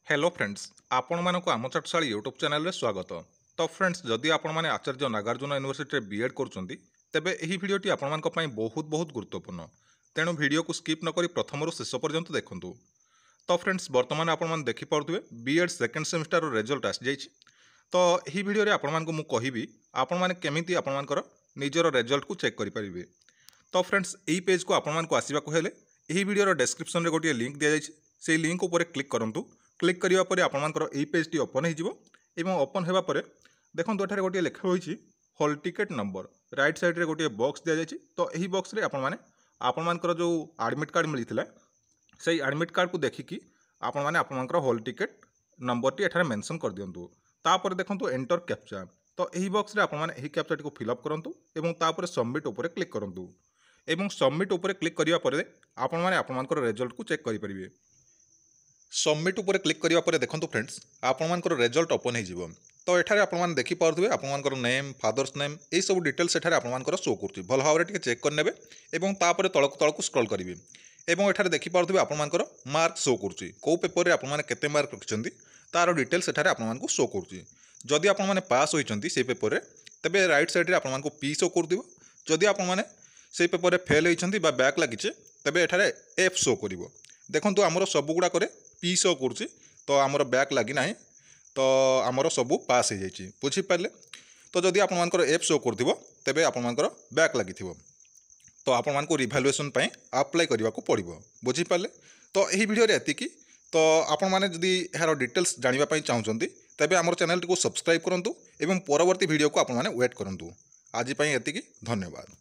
Hello friends आपण मानक आम चाटशाली यूट्यूब चैनल रे स्वागत। तो फ्रेंड्स जदि आपण माने आचार्य नागार्जुन यूनिवर्सिटी बीएड करुँच तेबे एही भिडियोटी आपण मानक पई बहुत बहुत गुरुत्वपूर्ण। तेणु वीडियो को स्किप नकरी प्रथम शेष पर्यंत देखंतु। तो फ्रेंड्स वर्तमान आपण माने देखि पारुथबे बीएड सेकंड सेमिस्टर रिजल्ट आसी जाइछि। तो एही वीडियो रे आपण मानक मु कहिबी आपण माने केमिति आपण मानकर निजर रिजल्ट को चेक करि परिबे। तो फ्रेंड्स एही पेज को आपण मानक आसीबा को हेले एही वीडियो रो डिस्क्रिप्शन रे गोटे लिंक दिया जाइछि। से लिंक ऊपर क्लिक करंतु। क्लिक करिया परे आपण मानकर एही पेज टी ओपन हो एवं ओपन हेबा परे देखंतु एठारे गोटे लेखा होइछि hall ticket number right side रे गोटे बॉक्स दिया जाइछि। तो एही बॉक्स रे आपण मानकर जो एडमिट कार्ड मिलिथिला सेही एडमिट कार्ड को देखिकी आपण माने आपण मानकर हॉल टिकेट नंबर टी एठारे मेंशन कर दियंतु। तापर देखंतु एंटर कैप्चा। तो एही बॉक्स रे आपण माने एही कैप्चा टी को फिल अप करंतु एवं तापर सबमिट ऊपर क्लिक करंतु एवं सबमिट ऊपर क्लिक करिया परे आपण माने आपण मानकर रिजल्ट को चेक करि परिबे। सबमिट ऊपर क्लिक करिया परे देखंतु फ्रेंड्स आपण मानकर रिजल्ट ओपन हो जिवो। तो एठारे आपण माने देखि पारुथबे आपण मानकर नेम फादर्स नेम ए सब डिटेल्स एठारे आपण मानकर शो करछि। भल भाबरे टिके चेक करनेबे एवं तापर तळक तळक स्क्रॉल करिवे एवं एठारे देखि पारुथबे आपण मानकर मार्क शो करछि। को पेपर रे आपण माने केते मार्क रखिसंती तार डिटेल्स एठारे आपण मानकु शो करछि। जदि आपण माने पास होइचंती से पेपर रे तबे राइट साइड रे आपण मानकु पी शो कर दिबो। जदि आपण माने से पेपर रे फेल होइचंती बा बैक लागिचे तबे एठारे एफ शो करिवो। देखंतु हमरो सब गुडा करे पी शो करछि। तो आमर बैक लगी ना तो आमर सबू पास हो जाइए बुझीपारे। तो जदि आपण मानकर एफ शो कर तेबे आपण मानकर बैक लगी तो आपण मानक रिभैल्युएसन अप्लाई करने को पड़ो बुझीपारे। तो यही वीडियो रे एतिकी। तो आपण माने जदि यार डिटेल्स जानिबा चाहूँगी तेबे आमर चैनल को सब्सक्राइब करंतु एवं परवर्ती वीडियो को आपण माने वेट करंतु। आज एतिकी धन्यवाद।